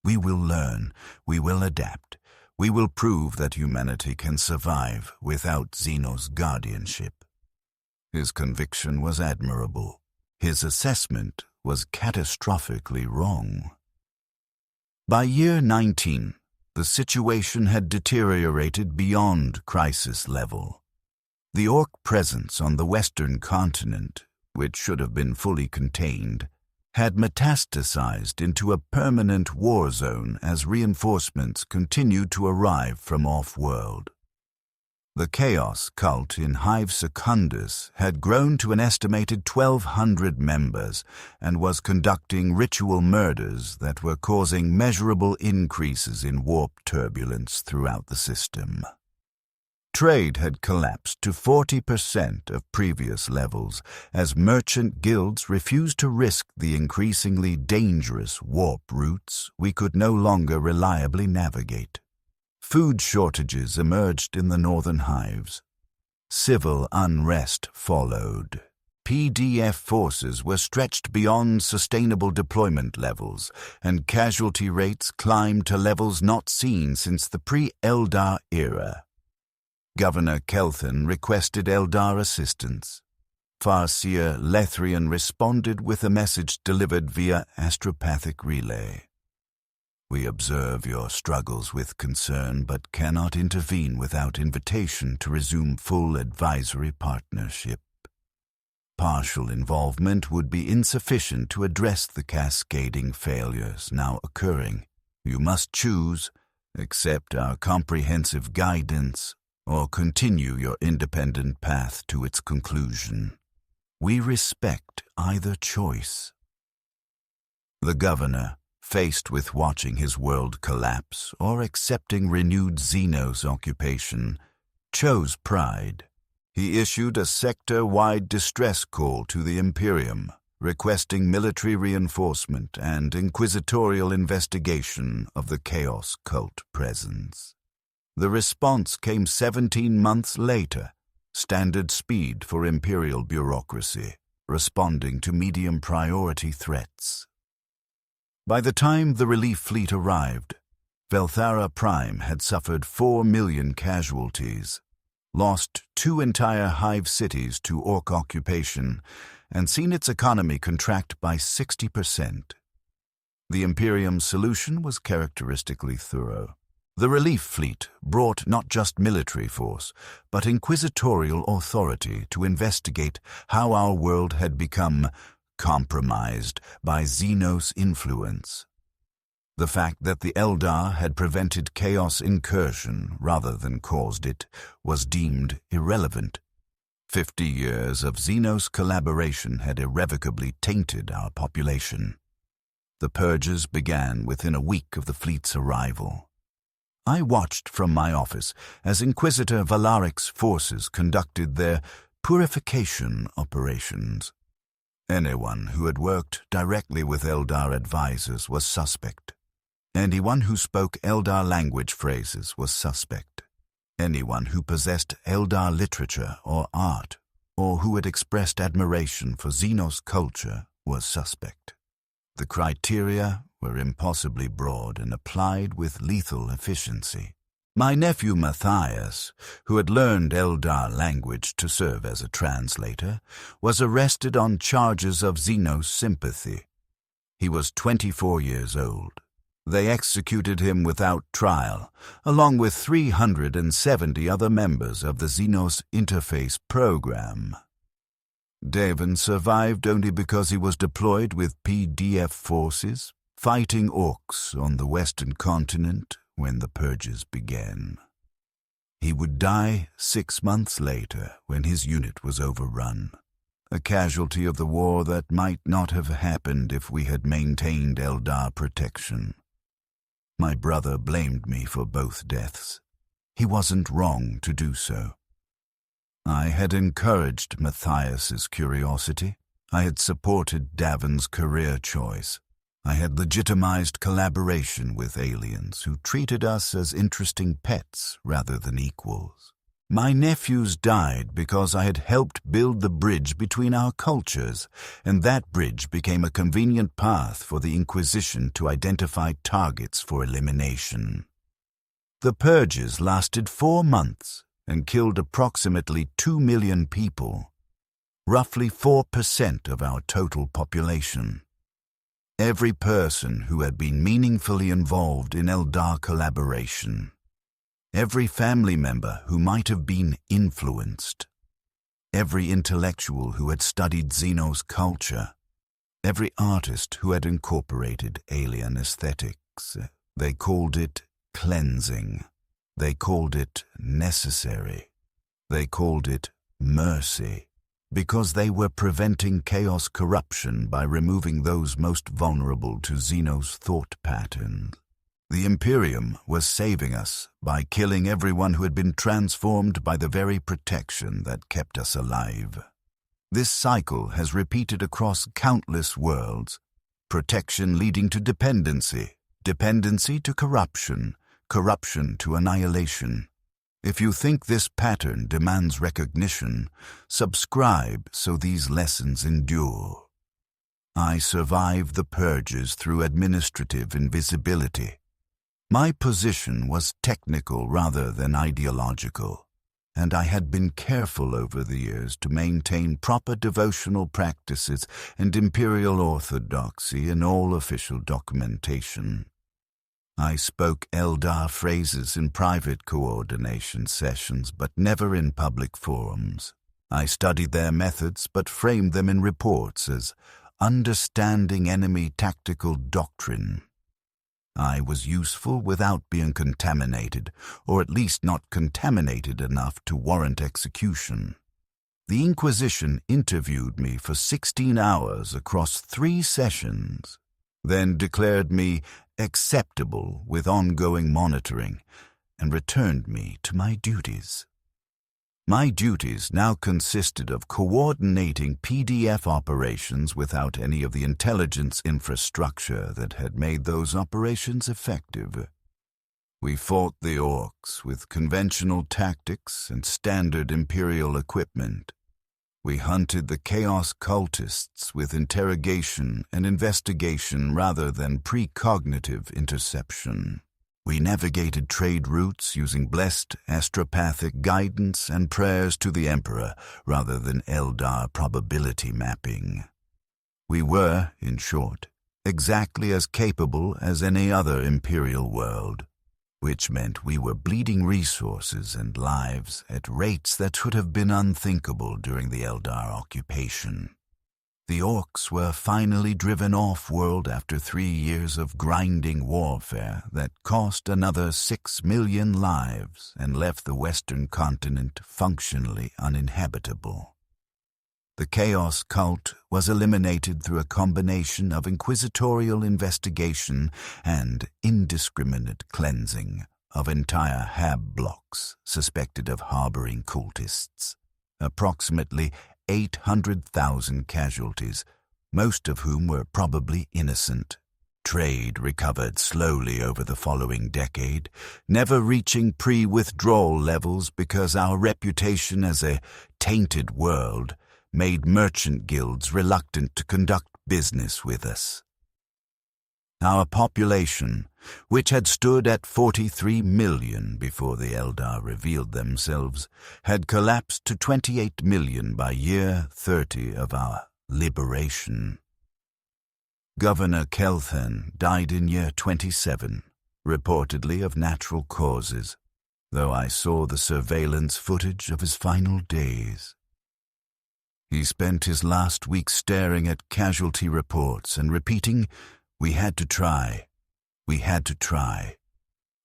We will learn, we will adapt, we will prove that humanity can survive without Xeno's guardianship." His conviction was admirable. His assessment was catastrophically wrong. By year 19, the situation had deteriorated beyond crisis level. The Orc presence on the western continent, which should have been fully contained, had metastasized into a permanent war zone as reinforcements continued to arrive from off-world. The Chaos cult in Hive Secundus had grown to an estimated 1,200 members and was conducting ritual murders that were causing measurable increases in warp turbulence throughout the system. Trade had collapsed to 40% of previous levels as merchant guilds refused to risk the increasingly dangerous warp routes we could no longer reliably navigate. Food shortages emerged in the northern hives. Civil unrest followed. PDF forces were stretched beyond sustainable deployment levels, and casualty rates climbed to levels not seen since the pre-Eldar era. Governor Kelthen requested Eldar assistance. Farseer Lethrian responded with a message delivered via astropathic relay. "We observe your struggles with concern but cannot intervene without invitation to resume full advisory partnership." Partial involvement would be insufficient to address the cascading failures now occurring. You must choose, accept our comprehensive guidance, or continue your independent path to its conclusion. We respect either choice. The governor, faced with watching his world collapse or accepting renewed Xenos occupation, chose pride. He issued a sector-wide distress call to the Imperium, requesting military reinforcement and inquisitorial investigation of the Chaos Cult presence. The response came 17 months later, standard speed for Imperial bureaucracy, responding to medium-priority threats. By the time the relief fleet arrived, Velthara Prime had suffered 4 million casualties, lost 2 entire hive cities to Orc occupation, and seen its economy contract by 60%. The Imperium's solution was characteristically thorough. The relief fleet brought not just military force, but inquisitorial authority to investigate how our world had become compromised by Xenos influence. The fact that the Eldar had prevented chaos incursion rather than caused it was deemed irrelevant. 50 years of Xenos collaboration had irrevocably tainted our population. The purges began within a week of the fleet's arrival. I watched from my office as Inquisitor Valaric's forces conducted their purification operations. Anyone who had worked directly with Eldar advisors was suspect. Anyone who spoke Eldar language phrases was suspect. Anyone who possessed Eldar literature or art, or who had expressed admiration for Xenos culture, was suspect. The criteria were impossibly broad and applied with lethal efficiency. My nephew Matthias, who had learned Eldar language to serve as a translator, was arrested on charges of Xenos sympathy. He was 24 years old. They executed him without trial, along with 370 other members of the Xenos Interface program. Davin survived only because he was deployed with PDF forces, fighting orcs on the Western continent when the purges began. He would die 6 months later when his unit was overrun, a casualty of the war that might not have happened if we had maintained Eldar protection. My brother blamed me for both deaths. He wasn't wrong to do so. I had encouraged Matthias's curiosity. I had supported Davin's career choice. I had legitimized collaboration with aliens who treated us as interesting pets rather than equals. My nephews died because I had helped build the bridge between our cultures, and that bridge became a convenient path for the Inquisition to identify targets for elimination. The purges lasted 4 months and killed approximately 2 million people, roughly 4% of our total population. Every person who had been meaningfully involved in Eldar collaboration, every family member who might have been influenced, every intellectual who had studied Xenos culture, every artist who had incorporated alien aesthetics. They called it cleansing. They called it necessary. They called it mercy, because they were preventing chaos corruption by removing those most vulnerable to Xenos thought patterns. The Imperium was saving us by killing everyone who had been transformed by the very protection that kept us alive. This cycle has repeated across countless worlds, protection leading to dependency, dependency to corruption, corruption to annihilation. If you think this pattern demands recognition, subscribe so these lessons endure. I survived the purges through administrative invisibility. My position was technical rather than ideological, and I had been careful over the years to maintain proper devotional practices and imperial orthodoxy in all official documentation. I spoke Eldar phrases in private coordination sessions, but never in public forums. I studied their methods but framed them in reports as understanding enemy tactical doctrine. I was useful without being contaminated, or at least not contaminated enough to warrant execution. The Inquisition interviewed me for 16 hours across 3 sessions, then declared me acceptable with ongoing monitoring and returned me to my duties. My duties now consisted of coordinating PDF operations without any of the intelligence infrastructure that had made those operations effective. We fought the orcs with conventional tactics and standard Imperial equipment. We hunted the Chaos cultists with interrogation and investigation rather than precognitive interception. We navigated trade routes using blessed astropathic guidance and prayers to the Emperor rather than Eldar probability mapping. We were, in short, exactly as capable as any other Imperial world, which meant we were bleeding resources and lives at rates that should have been unthinkable during the Eldar occupation. The orcs were finally driven off-world after 3 years of grinding warfare that cost another 6 million lives and left the western continent functionally uninhabitable. The Chaos cult was eliminated through a combination of inquisitorial investigation and indiscriminate cleansing of entire hab blocks suspected of harboring cultists. Approximately 800,000 casualties, most of whom were probably innocent. Trade recovered slowly over the following decade, never reaching pre-withdrawal levels because our reputation as a tainted world made merchant guilds reluctant to conduct business with us. Our population, which had stood at 43 million before the Eldar revealed themselves, had collapsed to 28 million by year 30 of our liberation. Governor Kelthan died in year 27, reportedly of natural causes, though I saw the surveillance footage of his final days. He spent his last week staring at casualty reports and repeating, "We had to try. We had to try.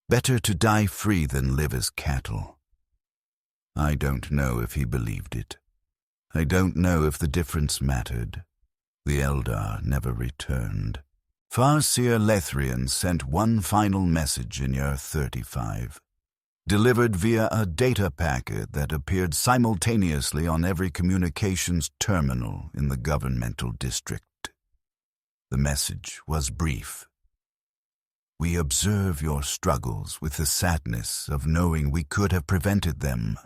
Better to die free than live as cattle." I don't know if he believed it. I don't know if the difference mattered. The Eldar never returned. Farseer Lethrian sent one final message in year 35, delivered via a data packet that appeared simultaneously on every communications terminal in the governmental district. The message was brief. "We observe your struggles with the sadness of knowing we could have prevented them.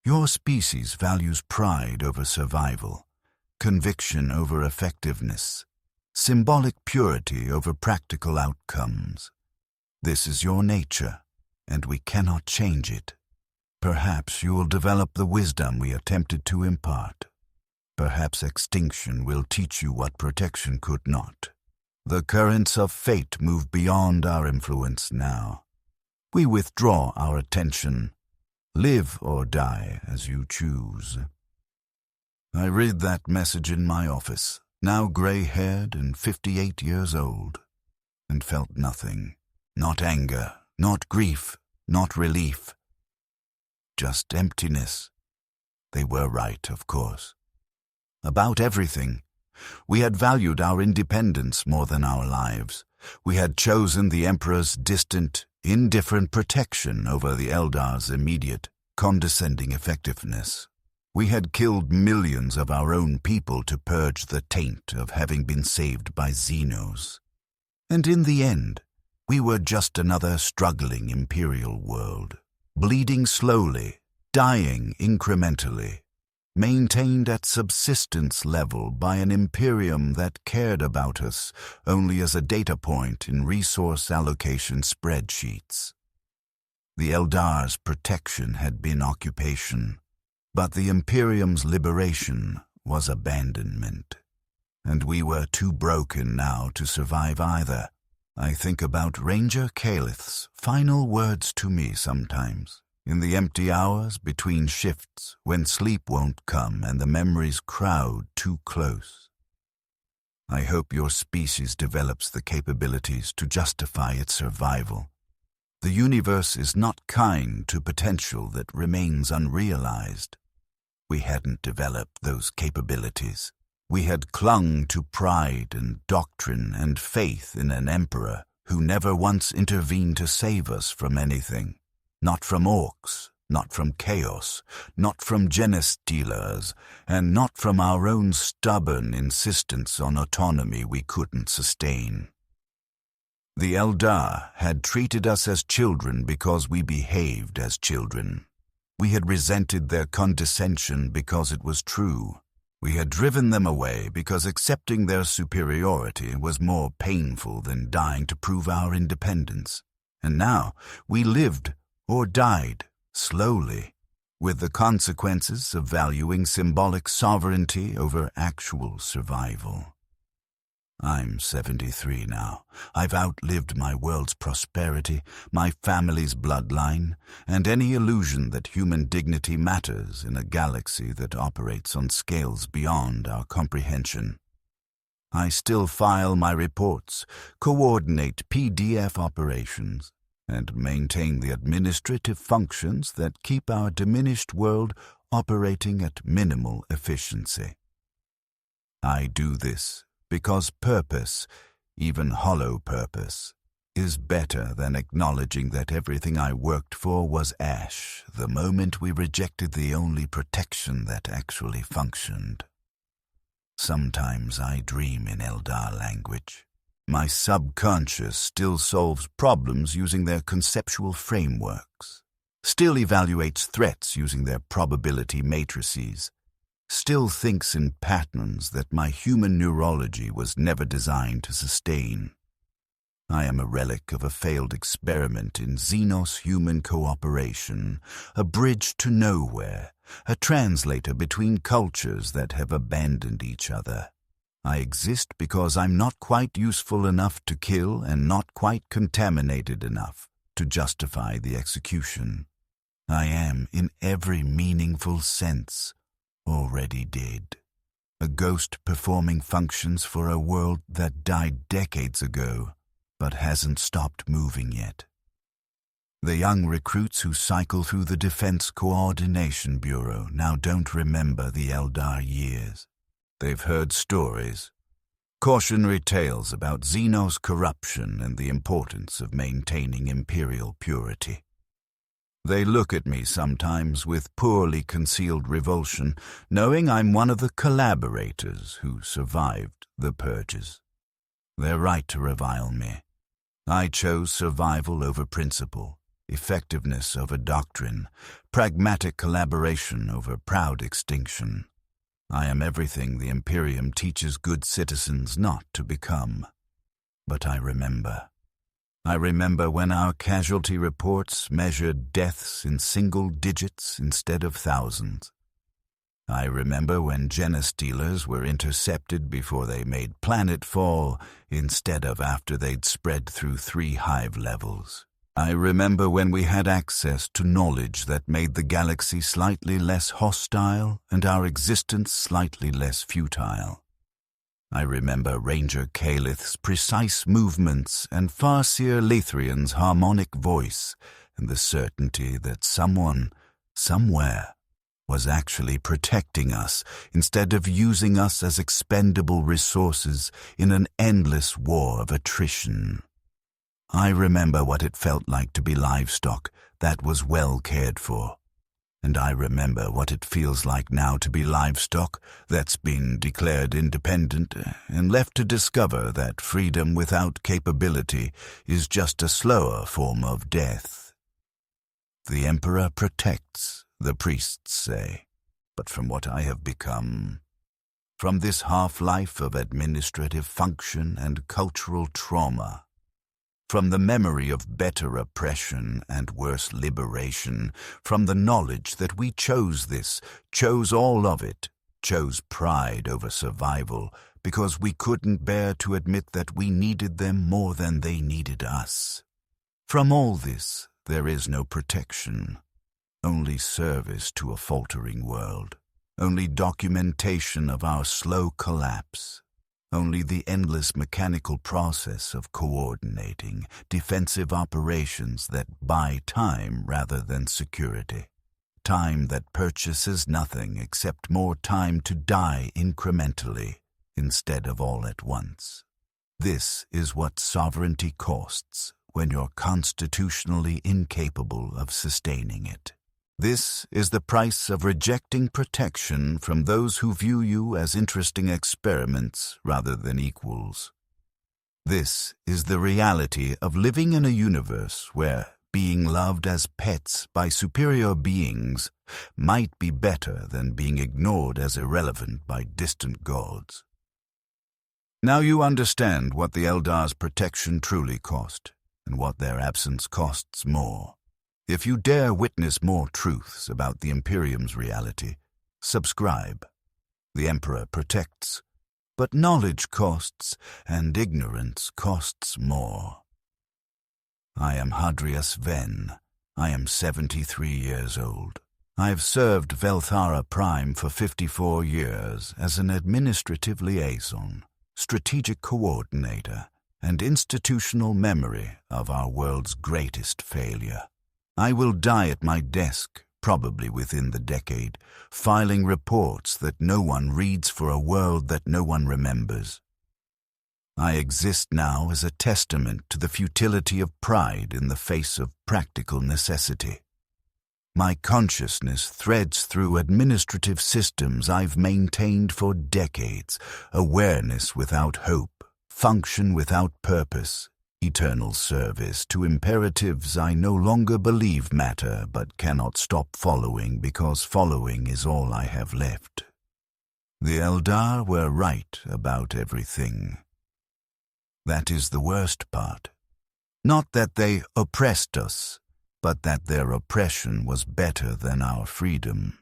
Your species values pride over survival, conviction over effectiveness, symbolic purity over practical outcomes. This is your nature, and we cannot change it. Perhaps you will develop the wisdom we attempted to impart. Perhaps extinction will teach you what protection could not. The currents of fate move beyond our influence now. We withdraw our attention. Live or die as you choose." I read that message in my office, now gray-haired and 58 years old, and felt nothing. Not anger, not grief, not relief. Just emptiness. They were right, of course. About everything. We had valued our independence more than our lives. We had chosen the Emperor's distant, indifferent protection over the Eldar's immediate, condescending effectiveness. We had killed millions of our own people to purge the taint of having been saved by Xenos. And in the end, we were just another struggling Imperial world, bleeding slowly, dying incrementally, maintained at subsistence level by an Imperium that cared about us only as a data point in resource allocation spreadsheets. The Eldar's protection had been occupation, but the Imperium's liberation was abandonment. And we were too broken now to survive either. I think about Ranger Calith's final words to me sometimes, in the empty hours between shifts when sleep won't come and the memories crowd too close. I hope your species develops the capabilities to justify its survival. The universe is not kind to potential that remains unrealized. We hadn't developed those capabilities. We had clung to pride and doctrine and faith in an emperor who never once intervened to save us from anything. Not from orcs, not from chaos, not from genestealers, and not from our own stubborn insistence on autonomy we couldn't sustain. The Eldar had treated us as children because we behaved as children. We had resented their condescension because it was true. We had driven them away because accepting their superiority was more painful than dying to prove our independence. And now we lived or died slowly, with the consequences of valuing symbolic sovereignty over actual survival. I'm 73 now. I've outlived my world's prosperity, my family's bloodline, and any illusion that human dignity matters in a galaxy that operates on scales beyond our comprehension. I still file my reports, coordinate PDF operations, and maintain the administrative functions that keep our diminished world operating at minimal efficiency. I do this because purpose, even hollow purpose, is better than acknowledging that everything I worked for was ash the moment we rejected the only protection that actually functioned. Sometimes I dream in Eldar language. My subconscious still solves problems using their conceptual frameworks, still evaluates threats using their probability matrices, still thinks in patterns that my human neurology was never designed to sustain. I am a relic of a failed experiment in Xenos-human cooperation, a bridge to nowhere, a translator between cultures that have abandoned each other. I exist because I'm not quite useful enough to kill and not quite contaminated enough to justify the execution. I am, in every meaningful sense, already dead. A ghost performing functions for a world that died decades ago, but hasn't stopped moving yet. The young recruits who cycle through the Defense Coordination Bureau now don't remember the Eldar years. They've heard stories, cautionary tales about Xenos corruption and the importance of maintaining Imperial purity. They look at me sometimes with poorly concealed revulsion, knowing I'm one of the collaborators who survived the purges. They're right to revile me. I chose survival over principle, effectiveness over doctrine, pragmatic collaboration over proud extinction. I am everything the Imperium teaches good citizens not to become. But I remember. I remember when our casualty reports measured deaths in single digits instead of thousands. I remember when genestealers were intercepted before they made planetfall instead of after they'd spread through 3 hive levels. I remember when we had access to knowledge that made the galaxy slightly less hostile and our existence slightly less futile. I remember Ranger Calith's precise movements and Farseer Lethrian's harmonic voice and the certainty that someone, somewhere, was actually protecting us instead of using us as expendable resources in an endless war of attrition. I remember what it felt like to be livestock that was well cared for. And I remember what it feels like now to be livestock that's been declared independent and left to discover that freedom without capability is just a slower form of death. The Emperor protects, the priests say, but from what I have become, from this half-life of administrative function and cultural trauma, from the memory of better oppression and worse liberation, from the knowledge that we chose this, chose all of it, chose pride over survival, because we couldn't bear to admit that we needed them more than they needed us. From all this, there is no protection, only service to a faltering world, only documentation of our slow collapse, only the endless mechanical process of coordinating defensive operations that buy time rather than security. Time that purchases nothing except more time to die incrementally instead of all at once. This is what sovereignty costs when you're constitutionally incapable of sustaining it. This is the price of rejecting protection from those who view you as interesting experiments rather than equals. This is the reality of living in a universe where being loved as pets by superior beings might be better than being ignored as irrelevant by distant gods. Now you understand what the Eldar's protection truly cost, and what their absence costs more. If you dare witness more truths about the Imperium's reality, subscribe. The Emperor protects, but knowledge costs, and ignorance costs more. I am Hadrius Venn. I am 73 years old. I have served Velthara Prime for 54 years as an administrative liaison, strategic coordinator, and institutional memory of our world's greatest failure. I will die at my desk, probably within the decade, filing reports that no one reads for a world that no one remembers. I exist now as a testament to the futility of pride in the face of practical necessity. My consciousness threads through administrative systems I've maintained for decades, awareness without hope, function without purpose, eternal service to imperatives I no longer believe matter but cannot stop following because following is all I have left. The Eldar were right about everything. That is the worst part. Not that they oppressed us, but that their oppression was better than our freedom.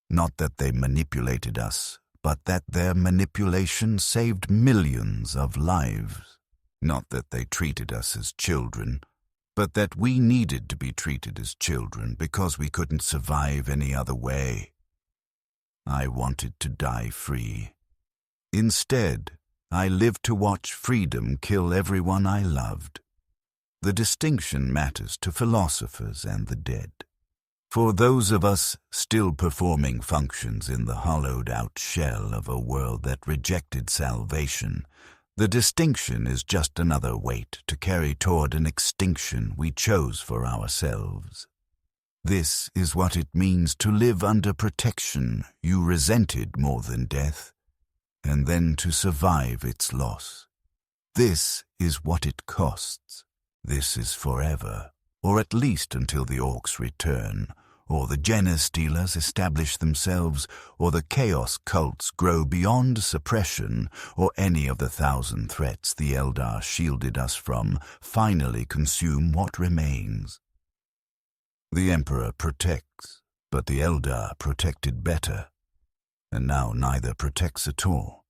Not that they manipulated us, but that their manipulation saved millions of lives. Not that they treated us as children, but that we needed to be treated as children because we couldn't survive any other way. I wanted to die free. Instead, I lived to watch freedom kill everyone I loved. The distinction matters to philosophers and the dead. For those of us still performing functions in the hollowed-out shell of a world that rejected salvation, the distinction is just another weight to carry toward an extinction we chose for ourselves. This is what it means to live under protection you resented more than death, and then to survive its loss. This is what it costs. This is forever, or at least until the orcs return, or the Genestealers establish themselves, or the Chaos cults grow beyond suppression, or any of the 1,000 threats the Eldar shielded us from finally consume what remains. The Emperor protects, but the Eldar protected better, and now neither protects at all.